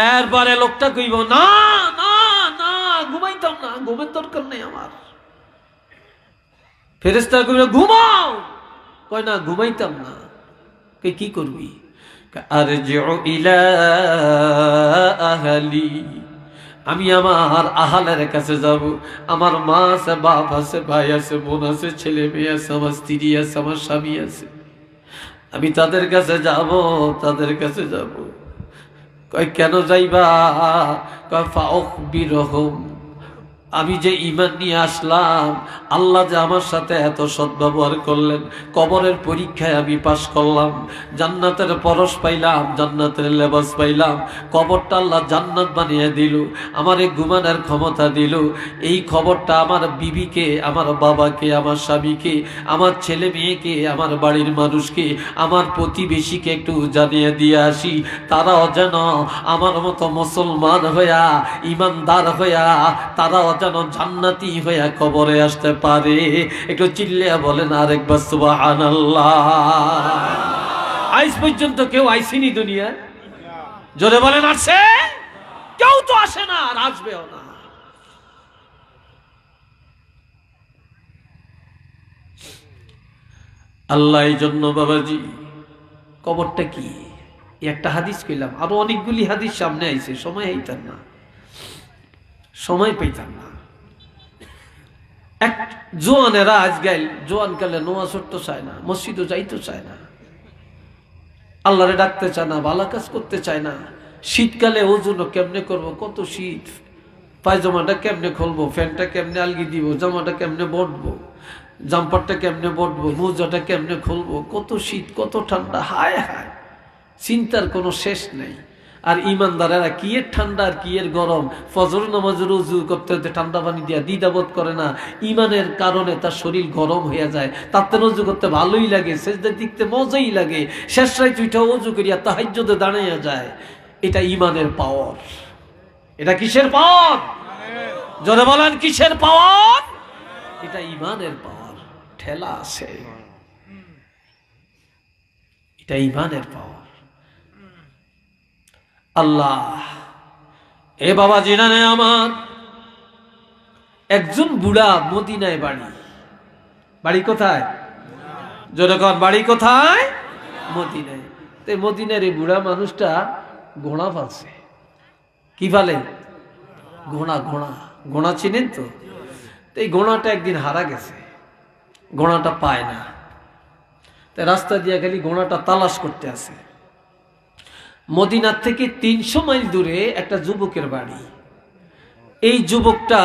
এরপরে লোকটা কইব না না না, ঘুমাইতাম না, ঘুমের দরকার নেই আমার। ফেরেশতা কইব ঘুমাও, কয় না ঘুমাইতাম না। কি করবি? আরজিউ ইলা আহলি, আমি আমার আহালের কাছে যাব। আমার মা আছে, বাপ আছে, ভাই আছে, বোন আছে, ছেলে মেয়ে আছে, আমার স্ত্রী আছে, আমার স্বামী আছে, আমি তাদের কাছে যাব, তাদের কাছে যাব। কয় কেন যাইবা? কয় ফাউখবিরহুম, আমি যে ঈমান নিয়ে আসলাম, আল্লাহ যে আমার সাথে এত সদ্ব্যবহার করলেন, কবরের পরীক্ষায় আমি পাশ করলাম, জান্নাতের পরশ পাইলাম, জান্নাতের লেবাস পাইলাম, কবরটা আল্লাহ জান্নাত বানিয়ে দিল, আমার এই ঘুমানোর ক্ষমতা দিল। এই খবরটা আমার বিবিকে, আমার বাবাকে, আমার স্বামীকে, আমার ছেলে মেয়েকে, আমার বাড়ির মানুষকে, আমার প্রতিবেশীকে একটু জানিয়ে দিয়ে আসি, তারাও যেন আমার মতো মুসলমান হইয়া, ইমানদার হইয়া, তারাও যেন জান্নাতি হইয়া কবরে আসতে পারে। একটু চিল্লিয়া বলেন আরেকবার সুবহানাল্লাহ। আজ পর্যন্ত কেউ আইসিনি দুনিয়া? জোরে বলেন আসে? কেউ তো আসে না, আর আসবেও না। আল্লাহ এই জন্য বাবাজি, কবরটা কি একটা হাদিস কইলাম, আরো অনেকগুলি হাদিস সামনে আইছে, সময় হইতাম না, সময় পেতাম না। এক জোয়ানেরা আজকাল জোয়ান কালে নোয়া ছড়তে চায় না, মসজিদও যাইতে চায় না, আল্লাহরে ডাকতে চায় না, ভালো কাজ করতে চায় না। শীতকালে ওজন কেমনে করব, কত শীত, পায়জামাটা কেমনে খুলবো, ফ্যানটা কেমনে আলগি দিব, জামাটা কেমনে বটবো, জাম্পারটা কেমনে বটবো, মোজাটা কেমনে খুলবো, কত শীত, কত ঠান্ডা, হায় হায়, চিন্তার কোনো শেষ নেই। আর ইমানদারেরা কি এর ঠান্ডা আর কি এর গরম, ফজর নামাজের উযু করতে করতে ঠান্ডা পানি দিয়া দ্বিধাবোধ করে না, ইমানের কারণে তার শরীর গরম হয়ে যায়, তাতে উযু করতে ভালোই লাগে, সেজদা দিতে মজাই লাগে, শেষ রাত উঠা উযু করিয়া তাহাজ্জুদে দাঁড়াইয়া যায়। এটা ইমানের পাওয়ার। এটা কিসের পাওয়ার? জোরে বলেন কিসের পাওয়ার? এটা ইমানের পাওয়ার। ঠেলা আছে, এটা ইমানের পাওয়ার। আল্লাহ এ বাবা জিনানে আমার, একজন বুড়া মদিনায় বাড়ি, বাড়ি কোথায়? জোরে কর, বাড়ি কোথায়? মদিনায়। তো মদিনার এই বুড়া মানুষটা ঘোড়া পালছে। কি পালে? ঘোড়া। ঘোড়া, ঘোড়া চিনেন তো? এই ঘোড়াটা একদিন হারা গেছে, ঘোড়াটা পায় না, তাই রাস্তা দিয়ে খালি ঘোড়াটা তালাশ করতে আছে। মদিনার থেকে 300 মাইল দূরে একটা যুবকের বাড়ি। এই যুবকটা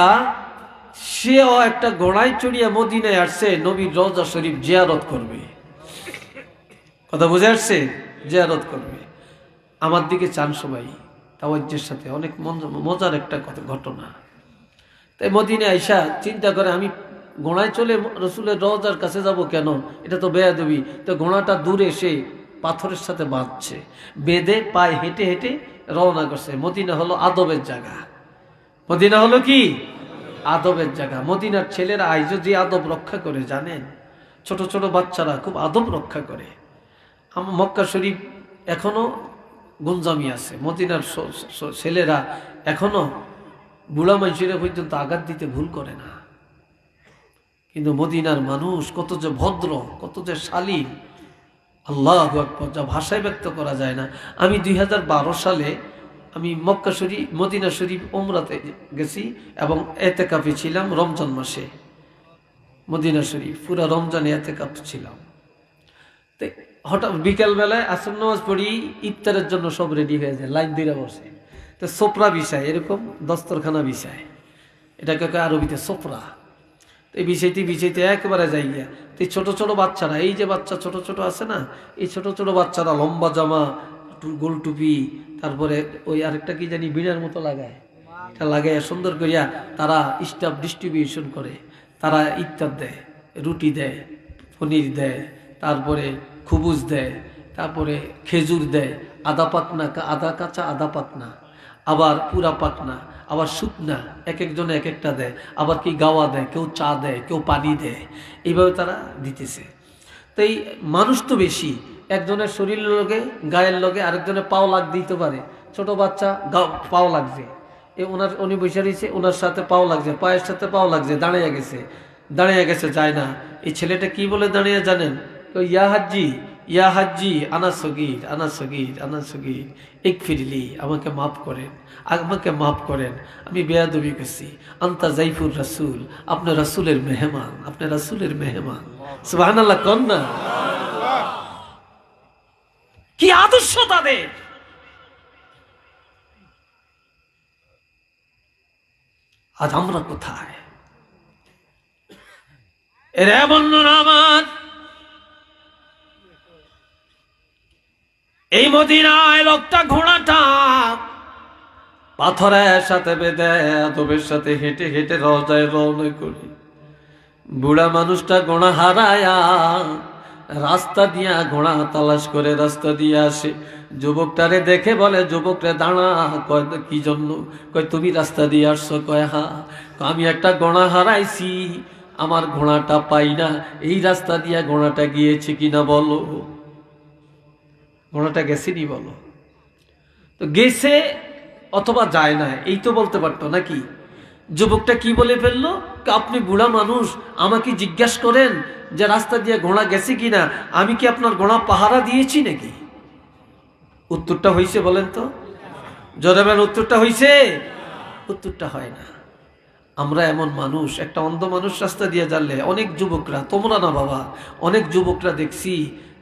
সেও একটা ঘোড়ায় চড়িয়া মদিনায় আসছে নবীর রওজা শরীফ জিয়ারত করবে। কথা বুঝে আসছে? জিয়ারত করবে। আমার দিকে চান সবাই তাওয়াজ্জের সাথে, অনেক মজার একটা ঘটনা। তাই মদিনায় আইসা চিন্তা করে, আমি ঘোড়ায় চলে রসুলের রওজার কাছে যাব কেন, এটা তো বেয়াদবি। তো ঘোড়াটা দূরে সে পাথরের সাথে বাঁধছে, বেঁধে পায়ে হেঁটে হেঁটে রওনা করছে। মদিনা হলো আদবের জায়গা। মদিনা হলো কি? আদবের জায়গা। মদিনার ছেলেরা আইজো যে আদব রক্ষা করে জানেন, ছোট ছোট বাচ্চারা খুব আদব রক্ষা করে। আমার মক্কা শরীফ এখনো গুঞ্জামি আছে, মদিনার ছেলেরা এখনো বুড়া মানুষেরা পর্যন্ত আঘাত দিতে ভুল করে না। কিন্তু মদিনার মানুষ কত যে ভদ্র, কত যে শালীন, আল্লাহু আকবার, যা ভাষায় ব্যক্ত করা যায় না। আমি 2012 সালে আমি মক্কা শরীফ, মদিনা শরীফ ওমরাতে গেছি এবং এতেকাফে ছিলাম রমজান মাসে। মদিনা শরীফ পুরা রমজানে এতেকাফ ছিলাম। তো হঠাৎ বিকেলবেলায় আসর নামাজ পড়ি, ইফতারের জন্য সব রেডি হয়ে যায়, লাইন দিয়ে বসে। তো সোপরা বিছায়, এরকম দস্তরখানা বিছায়, এটাকে আরবিতে সোপরা। তো এই বিছাইতে একেবারে যাই গিয়া। তো এই ছোট ছোট বাচ্চারা, এই যে বাচ্চা ছোট ছোট আছে না, এই ছোট ছোট বাচ্চারা লম্বা জামা, গোল টুপি, তারপরে ওই আরেকটা কি জানি বিড়ার মতো লাগায়, এটা লাগায় সুন্দর করিয়া তারা স্টাফ ডিস্ট্রিবিউশন করে। তারা ইফতার দেয়, রুটি দেয়, পনির দেয়, তারপরে খুবুজ দেয়, তারপরে খেজুর দেয়, আদা পাকনা, আদা কাঁচা আদা পাকনা, আবার পুরা পাকনা, আবার শুকনা, এক একজনে এক একটা দেয়, আবার কি গাওয়া দেয়, কেউ চা দেয়, কেউ পানি দেয়, এইভাবে তারা দিতেছে। তো এই মানুষ তো বেশি, একজনের শরীরের লগে গায়ের লগে আরেকজনের পাও লাগ দিতে পারে। ছোট বাচ্চা পাও লাগছে, উনি বসে রয়েছে, ওনার সাথে পাও লাগছে, পায়ের সাথে পাও লাগছে, দাঁড়িয়ে গেছে যায় না। এই ছেলেটা কি বলে দাঁড়িয়ে জানেন? ইয়া হাজ্জি, ইয়া হাজ্জি, আনা সগীর, আনা সগীর, আনা সগীর, এক ফিরলি, আমাকে মাফ করেন, আমাকে মাফ করেন, আমি বেয়াদবি করছি। আন্তা জাইফুর রাসূল, আপনি রাসূলের মেহমান, আপনি রাসূলের মেহমান। সুবহানাল্লাহ কোন না? কি আদর্শ তাদের! আজ আমরা কোথায়? এরে বন্ধুরা আমার, এই মদিনায় লোকটা ঘোড়াটা পাথরের সাথে বেঁধে আদবের সাথে হেঁটে হেঁটে রওজায় রওনা করে, বুড়া মানুষটা ঘোড়া হারায়া রাস্তা দিয়া ঘোড়া তালাশ করে রাস্তা দিয়ে আসে। যুবকটারে দেখে বলে, যুবকরে দাঁড়া। কয় কি জন্য? কয় তুমি রাস্তা দিয়ে আসছো? কয় হ্যাঁ। আমি একটা ঘোড়া হারাইছি, আমার ঘোড়াটা পাই না, এই রাস্তা দিয়া ঘোড়াটা গিয়েছে কিনা বলো। ঘোড়াটা গেছেনি বলো। তো গেছে অথবা যায় না, এই তো বলতে পারতো নাকি? যুবকটা কি বলে ফেললো, আপনি বুড়া মানুষ, আমাকে জিজ্ঞাসা করেন যে রাস্তা দিয়ে ঘোড়া গেছে কিনা, আমি কি আপনার ঘোড়া পাহারা দিয়েছি নাকি? উত্তরটা হইছে বলেন তো? জোরে বলেন, উত্তরটা হইছে? উত্তরটা হয় না। আমরা এমন মানুষ, একটা অন্ধ মানুষ রাস্তা দিয়ে জানলে অনেক যুবকরা, তোমরা না বাবা, অনেক যুবকরা দেখছি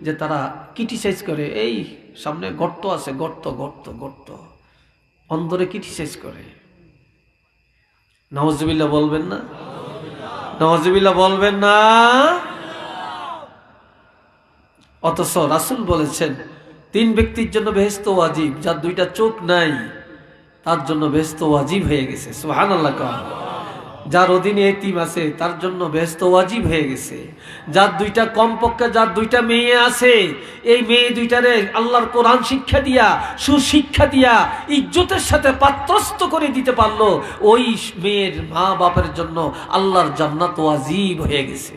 যে তারা ক্রিটিসাইজ করে, এই সামনে গর্ত আছে, গর্ত গর্ত গর্ত, অন্ধরে ক্রিটিসাইজ করে। নাউজুবিল্লাহ বলবেন না? নাউজুবিল্লাহ বলবেন না? অথচ রাসূল বলেছেন 3 ব্যক্তির জন্য বেহেশত ওয়াজিব, যার 2টা চোখ নাই তার জন্য বেহেশত ওয়াজিব হয়ে গেছে। সুবহানাল্লাহ। যার অধীনে এতিম আছে তার জন্য বেহেশত ওয়াজিব হয়ে গেছে। যার 2টা কমপক্ষে, যার 2টা মেয়ে আছে, এই মেয়ে 2টারে আল্লাহর কোরআন শিক্ষা দিয়া, সুশিক্ষা দিয়া, ইজ্জতের সাথে পাত্রস্থ করে দিতে পারলো, ওই মেয়ের মা বাপের জন্য আল্লাহর জান্নাত ওয়াজিব হয়ে গেছে।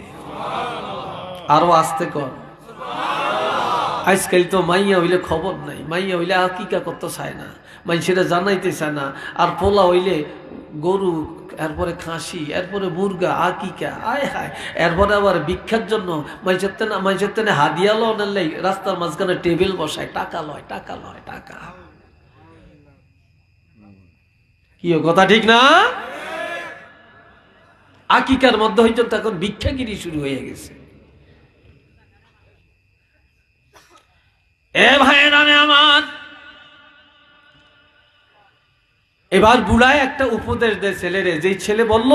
আরো আসতে কর। আজকাল তো মাইয়া হইলে খবর নাই, মাইয়া হইলে আকিকা করতে চায় না, মানুষেরা জানাইতে চায় না। আর পোলা হইলে গরু, এরপরে খাসি, এরপরে মুরগা, আকিকা, আয় হায়, এরপরে আবার ভিক্ষার জন্য মানুষের তেনে হাদিয়া লয়, রাস্তার মাঝখানে টেবিল বসায়, টাকা লয়, টাকা লয়, টাকা। কি কথা ঠিক না? আকিকার মধ্যে হইতো তখন ভিক্ষাগিরি শুরু হয়ে গেছে। এ ভাইয়েরা আমার, এবার বুড়ায় একটা উপদেশ দেয় ছেলেরে। যেই ছেলে বলল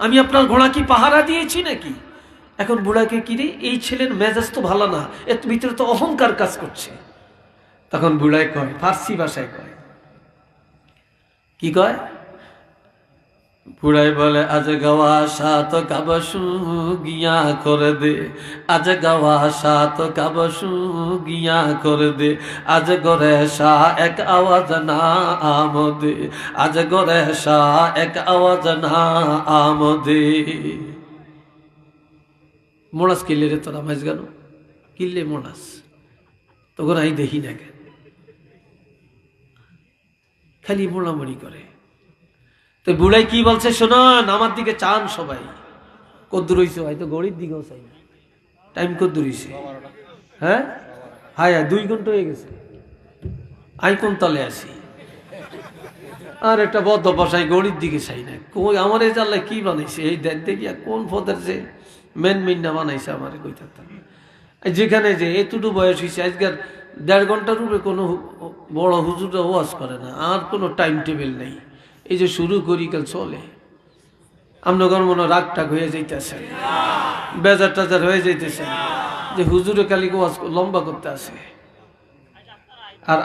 আমি আপনার ঘোড়া কি পাহারা দিয়েছি নাকি, এখন বুড়াকে কিরে, এই ছেলের মেজাজ তো ভালো না, এর ভিতরে তো অহংকার কাজ করছে। তখন বুড়ায় কয়, ফার্সি ভাষায় কয়, কি কয়? বুড়াই বলে, আজ গাওয়া সাত কাবাসু গিয়া করে দে, আজ গাওয়া সাত কাবাসু গিয়া করে দে, আজ গরে শাহ এক আওয়াজ না আমদে, আজ গরে শাহ এক আওয়াজ না আমদে। মোড়াস কিনলে রে তোরা মাঝ গানো কিনলে মোড়াস, তখন আমি দেখি না কেন, খালি মোড়ামুড়ি করে। তো বুড়াই কি বলছে শোনান, আমার দিকে চান সবাই। কদ্দুর হইছে? হয়তো গড়ির দিকেও চাই না। টাইম কদ্দুর হইছে? হ্যাঁ হায় হায়, 2 ঘন্টা হয়ে গেছে। আমি কোন তলে আছি? আর একটা বদ্ধ বসাই গড়ির দিকে চাই না। কই আমার এই জানলে কি বানাইছে, এই দেখিয়া কোন পদের যে মেন না বানাইছে আমার কই থাকতাম। যেখানে যে এতটুকু বয়স হয়েছে, আজকের 1.5 ঘন্টার উপরে কোনো বড় হুজুররা ওয়াজ করে না, আর কোনো টাইম টেবিল নেই। এই যে শুরু করি কাল চলে, আপনার মনে রাগ টাগ হয়ে যাইতেছে, বেজার টাজার হয়ে যাইতেছে যে হুজুরে কালি ওয়াজ লম্বা করতে আসে।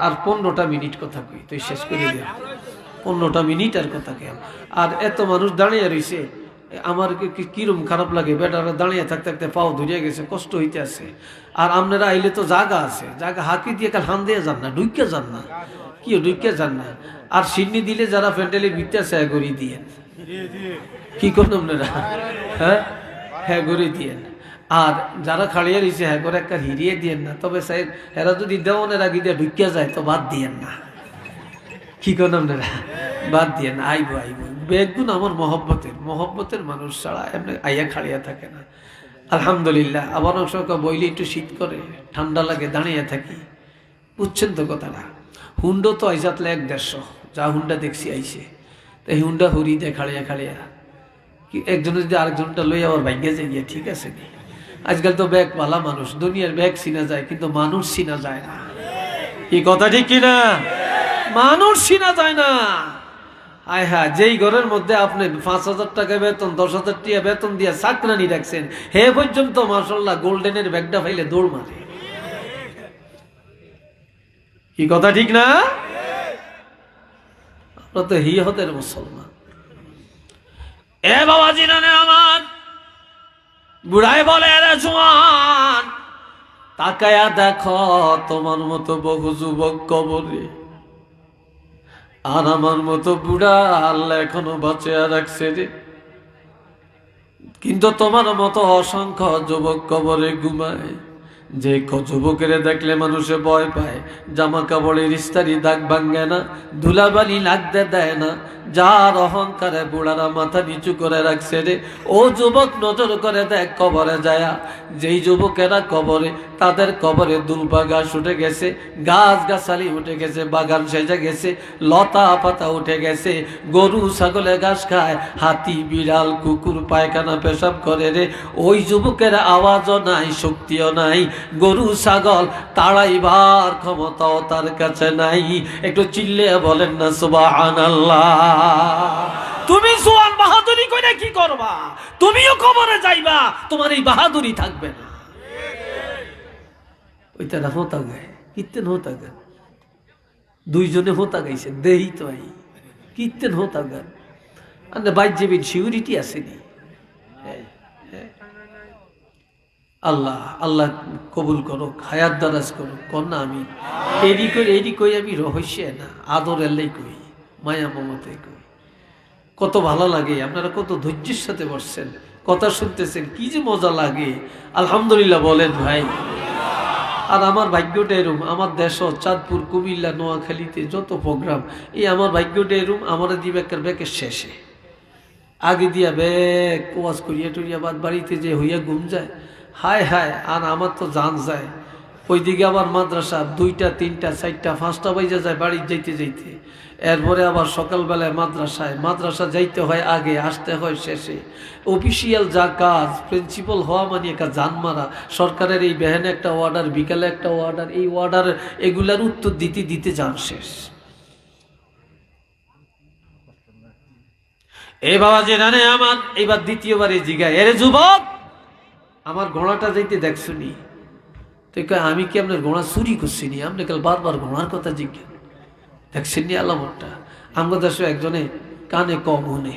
আর 15টা মিনিট কথা কই, তুই শেষ করে দে। 15টা মিনিট আর কথা কেন? আর এত মানুষ দাঁড়িয়ে রয়েছে, আমার কিরম খারাপ লাগে, বেটারা দাঁড়িয়ে থাকতে থাকতে পাও ধরিয়া গেছে, কষ্ট হইতে আছে। আর আপনারা আইলে তো জায়গা আছে, জায়গা হাঁকি দিয়ে কাল হান দিয়ে যান না, ঢুকিয়া যান না, কি ঢুকিয়া যান না। আর সিডনি দিলে যারা প্যান্ডেলে বিটতে আছে গড়ি দিয়ে, কি করুন আপনারা? হ্যাঁ হ্যাঁ গড়ি দিয়ে। আর যারা খাড়িয়ে রয়েছে হ্যাঁ করে একটা হিরিয়ে দিয়েন না। তবে সাহেব এরা যদি দেওয়ানের আগে দিয়ে ঢুকিয়া যায় তো বাদ দিয়েন না। কি করুন আপনারা? বাদ দিয়েন না। আইব বেগুন আমার মহব্বতের মানুষ ছাড়া এমনি আইয়া খাড়িয়া থাকে না। আলহামদুলিল্লাহ। আবার অংশ বইলে একটু শীত করে, ঠান্ডা লাগে, দাঁড়িয়ে থাকি। বুঝছেন তো কথাটা? হুন্ডো তো আইসাতলে 1-150, যা হুন্ডা দেখছি আইসে, তো এই হুন্ডা হুরি দেয় খাড়িয়া কি একজন যদি আরেকজনটা লই আবার ভাগ্যে যাই গিয়ে, ঠিক আছে নি? আজকাল তো ব্যাগ পালা মানুষ, দুনিয়ার ব্যাগ চিনা যায় কিন্তু মানুষ চিনা যায় না। কি কথা ঠিক কিনা? মানুষ চিনা যায় না। আয় হ্যাঁ, যেই ঘরের মধ্যে আপনি 5,000 টাকা বেতন 10,000 টাকা বেতন দিয়ে চাকরানি রাখছেন, হে পর্যন্ত মাশাআল্লাহ গোল্ডেনের ব্যাগটা ফাইলে দৌড় মারে। কি কথা ঠিক না? আমরা তো হিহতের মুসলমান। এ বাবাজি নানে আমার, বুড়াই বলে রে জওয়ান, তাকায়া দেখো তোমার মতো বহু যুবক কবরে, আর আমার মতো বুড়া আল্লাহ এখনো বাঁচিয়া রাখছে রে। কিন্তু তোমার মতো অসংখ্য যুবক কবরে ঘুমায়, যে যুবকের দেখলে মানুষে ভয় পায়, জামা কাপড়ের ইস্তারি দাগ ভাঙ্গে না, ধুলাবালি লাগতে দেয় না, যার অহংকারে বুড়ারা মাথা নিচু করে রাখছে রে। ও যুবক নজর করে দেখ কবরে যায়া, যেই যুবকেরা কবরে, তাদের কবরে দুলবা গাছ উঠে গেছে, গাছ গাছালি উঠে গেছে, বাগান সেজে গেছে, লতা পাতা উঠে গেছে, গরু ছাগলে ঘাস খায়, হাতি বিড়াল কুকুর পায়খানা পেশাব করে রে। ওই যুবকের আওয়াজও নাই, শক্তিও নাই, গরু ছাগল তাড়াইবার ক্ষমতাও তার কাছে নাই। একটু চিল্লে বলেন না সুবহানাল্লাহ। তুমি জোয়ান বাহাদুরি কইরা কি করবা? তুমিও কবরে যাইবা, তোমার এই বাহাদুরি থাকবে না। ওইটা না হোতা গায়, কীর্তন হোতা গান, দুইজনে হোতা গাইছে, দেহি তো আই কীর্তন হোতা গান, আর বাইজেবিন সিউরিটি আসেনি। আল্লাহ আল্লাহ কবুল করো, হায়াত দারাজ করো, কন্যা আমি এডি কই আমি রহস্য না, আদর এল্লাই কই, মায়া মমতাই কই। কত ভালো লাগে, আপনারা কত ধৈর্যের সাথে বসছেন, কথা শুনতেছেন, কি যে মজা লাগে। আলহামদুলিল্লাহ বলেন ভাই। আর আমার ভাগ্যটা এরম, আমার দেশ চাঁদপুর কুমিল্লা নোয়াখালীতে যত প্রোগ্রাম, এই আমার ভাগ্যটা এরম, আমার দিবে ব্যাকের শেষে আগে দিয়া ব্যাগ ওয়াজ করিয়া টরিয়া বাদ বাড়িতে যে হইয়া ঘুম যায়। হায় হায়, আর আমার তো জান যায়। ওইদিকে আবার মাদ্রাসা 2টা 3টা 4টা 5টা বাজে যায় বাড়ি যাইতে যাইতে। এরপরে আবার সকালবেলায় মাদ্রাসা যাইতে হয় আগে, আসতে হয় শেষে। অফিসিয়াল যা কাজ, প্রিন্সিপাল হওয়া মানে একটা জান মারা। সরকারের এই বেহেনে একটা অর্ডার, বিকালে একটা অর্ডার, এই অর্ডার এগুলার উত্তর দিতে দিতে যান শেষ। এ বাবা যে জানে আমার, এইবার দ্বিতীয়বার এই জিগায়, এরে যুবক আমার ঘোড়াটা যাইতে দেখছুনি? তো আমি কি আপনার ঘোড়া চুরি করছি নি? আপনি কাল বারবার ঘোড়ার কথা জিজ্ঞেস দেখছেন নি আলামতটা? আমার দেশে একজনে কানে কম শুনে,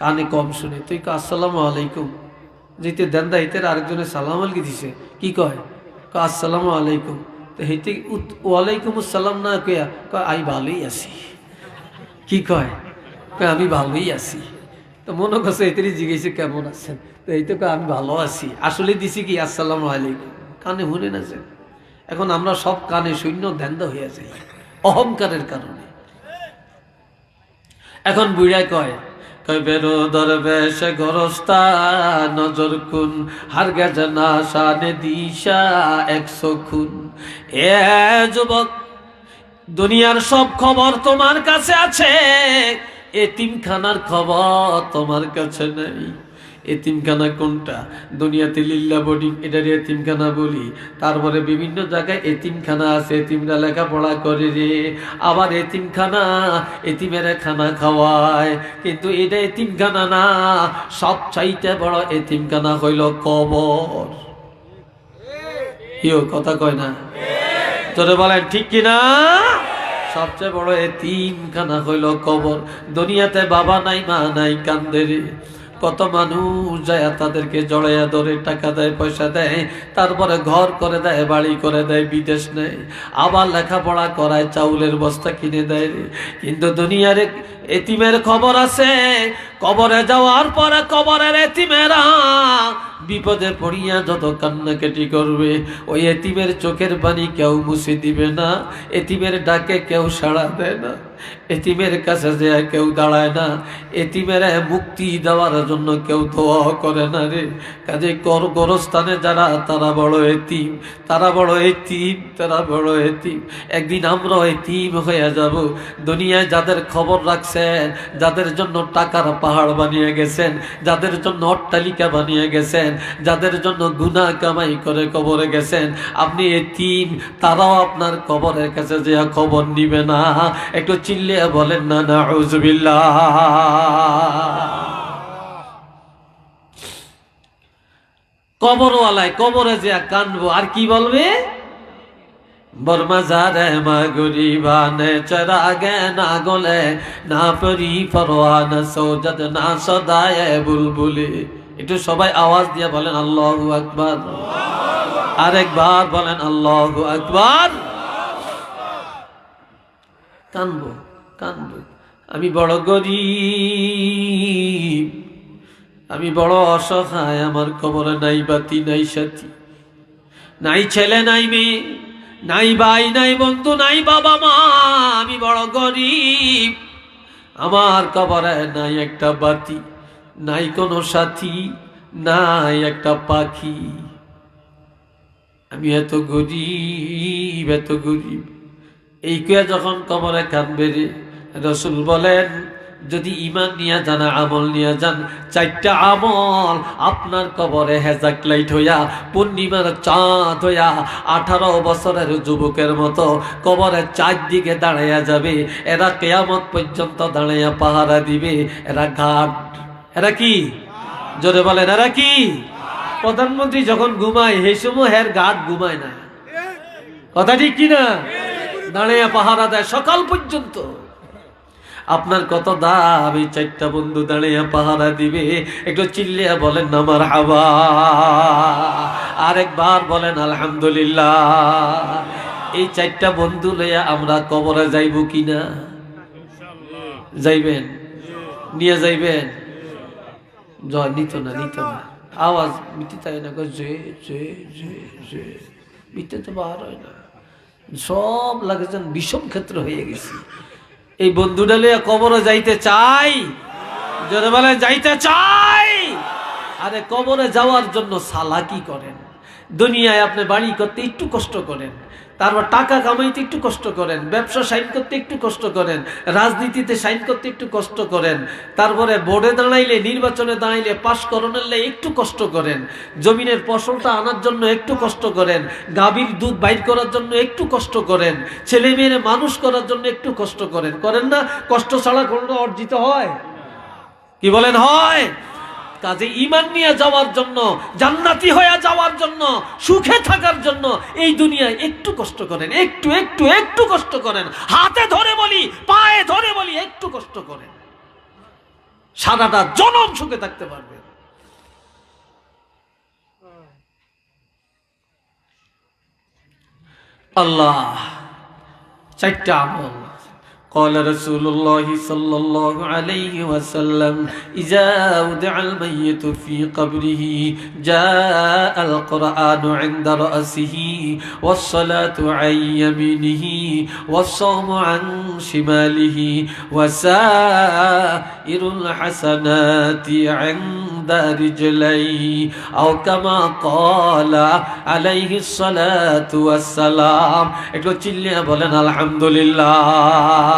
কানে কম শুনে, তুই আসসালামু আলাইকুম যেতে দেন দা হিতের আরেকজনে সালাম আলকি দিছে, কি কয় আসসালামু আলাইকুম, তো হেতে ওয়ালাইকুম আসসালাম না কয়া কয় আমি ভালোই আছি। কি কয়? আমি ভালোই আছি। তো মনে করছে এতেরই জিজ্ঞেসে কেমন আছেন, তো এই তো আমি ভালো আছি, আসলে দিছি কি আসসালামু আলাইকুম, কানে শুনে না যে। এখন আমরা সব কানে শূন্য ধ্যান হয়ে যাই অহংকারের কারণে। এখন বুড়ায় কয় বেরো দরবেশ গরস্তা নজর কুন হার গেছে না শানে দিশা 100 খুন। এ যুবক, দুনিয়ার সব খবর তোমার কাছে আছে, এতিমখানার খবর তোমার কাছে নেই। এতিমখানা কোনটা? দুনিয়াতে লিল্লা বোর্ডিং, এটার এতিমখানা বলি। তারপরে বিভিন্ন জায়গায় এতিমখানা আছে, এতিমরা লেখাপড়া করে রে। আবার এতিমখানা, এতিমেরা খানা খাওয়ায়, কিন্তু এটা এতিমখানা না। সব চাইতে বড় এতিমখানা হইল কবর। ইও কথা কয় না? তোরে বলেন ঠিক কিনা? সবচেয়ে বড় এতিমখানা হইল কবর। দুনিয়াতে বাবা নাই মা নাই, কান্দে রে। কত মানুষ যায় তাদেরকে জড়াইয়া ধরে টাকা দেয়, পয়সা দেয়, তারপরে ঘর করে দেয়, বাড়ি করে দেয়, বিদেশ নেয়, আবার লেখাপড়া করায়, চাউলের বস্তা কিনে দেয়। কিন্তু দুনিয়ার এতিমের খবর আছে। কবরে যাওয়ার পরে কবরের এতিমেরা বিপদে পড়িয়া যত কান্নাকাটি করবে, ওই এতিমের চোখের পানি কেউ মুছে দিবে না, এতিমের ডাকে কেউ সাড়া দেয় না, এতিমের কাছে যে কেউ দাঁড়ায় না, এতিমের মুক্তি দেওয়ার জন্য কেউ দোয়া করে না রে। কাজে গোরস্থানে যারা, তারা বড় এতিম, তারা বড় এতিম, তারা বড় এতিম। একদিন আমরা এতিম হয়ে যাব। দুনিয়ায় যাদের খবর রাখছেন, যাদের জন্য টাকার পাহাড় বানিয়ে গেছেন, যাদের জন্য অট্টালিকা বানিয়ে গেছেন, যাদের জন্য গুনাহ কামাই করে কবরে গেছেন, আপনি এতিম, তারাও আপনার কবরের কাছে যে খবর নিবে না। একটু চিল্লিয়ে বলেন না নাউযুবিল্লাহ। কবরওয়ালায় কবরে যে কানবো আর কি বলবে? বরমাজারে মা গরিবানে চরাগে না গলে না পরি ফরওয়ানা সৌজদ না সদায়ে বুলবুলি। একটু সবাই আওয়াজ দিয়ে বলেন আল্লাহু আকবার। আরেকবার বলেন আল্লাহু আকবার। কানবো কানবো। আমি বড় গরিব, আমি বড় অসহায়, আমার কবরে নাই বাতি নাই সাথী, নাই ছেলে নাই মেয়ে, নাই ভাই নাই বন্ধু, নাই বাবা মা। আমি বড় গরিব, আমার কবরে নাই একটা বাতি, নাই কোনো সাথী, নাই একটা পাখি। আমি এত গরিব, এত গরিব। এই কে যখন কবরে কাঁদবে রে, রাসূল বলেন যদি ঈমান নিয়ে যান, আমল নিয়ে যান, 4টা আমল আপনার কবরে হেজাক লাইট হইয়া, পূর্ণিমার চাঁদ হইয়া 18 বছরের যুবকের মতো কবরের চারদিকে দাঁড়াইয়া যাবে। এরা কিয়ামত পর্যন্ত দাঁড়াইয়া পাহারা দিবে। এরা ঘাট, এরা কি? জোরে বলেন, এরা কি? প্রধানমন্ত্রী যখন ঘুমায় সেই সময় হের ঘাট ঘুমায় না, কথা ঠিক কিনা? দাঁড়াইয়া পাহারা দেয় সকাল পর্যন্ত। আপনার কত দাম, এই 4টা বন্ধু দাঁড়িয়ে পাহারা দিবে। একটু চিল্লিয়া বলেন না মারহাবা। আরেকবার বলেন আলহামদুলিল্লাহ। এই 4টা বন্ধু লইয়া আমরা কবরে যাইব কিনা? যাইবেন? নিয়ে যাইবেন? নিত না, নিত না। আওয়াজ মিটি তাই না, যে যে যে যে মিটতে তো বার হয় না। সব লাগেছেন বিষম ক্ষেত্র হয়ে গেছে। এই বন্ধুটা লইয়া কবরে যাইতে চাই? যদি বলে যাইতে চাই। আরে কবরে যাওয়ার জন্য সালাকি করেন। দুনিয়ায় আপনি বাড়ি করতে একটু কষ্ট করেন, তারপর টাকা কামাইতে একটু কষ্ট করেন, ব্যবসা সাইন করতে একটু কষ্ট করেন, রাজনীতিতে সাইন করতে একটু কষ্ট করেন, তারপরে বোর্ডে দাঁড়াইলে, নির্বাচনে দাঁড়াইলে পাশ করণের লাই একটু কষ্ট করেন, জমিনের ফসলটা আনার জন্য একটু কষ্ট করেন, গাভীর দুধ বাইর করার জন্য একটু কষ্ট করেন, ছেলে মেয়ের মানুষ করার জন্য একটু কষ্ট করেন। করেন না? কষ্ট ছাড়া কোনো অর্জিত হয়? কি বলেন হয়? কাজে ঈমান নিয়ে যাওয়ার জন্য, জান্নাতি হয়ে যাওয়ার জন্য, সুখে থাকার জন্য এই দুনিয়ায় একটু কষ্ট করেন, একটু একটু একটু কষ্ট করেন। হাতে ধরে বলি, পায়ে ধরে বলি, একটু কষ্ট করেন, সারাটা জনম সুখে থাকতে পারবেন। আল্লাহ 4টা আমল। قال رسول الله صلى الله عليه وسلم إذا وضع الميت في قبره جاء القرآن عند رأسه والصلاة عن يمينه والصوم عن شماله وسائر الحسنات عند رجليه أو كما قال عليه الصلاة والسلام. একটু চিল্লিয়ে বলেন আলহামদুলিল্লাহ।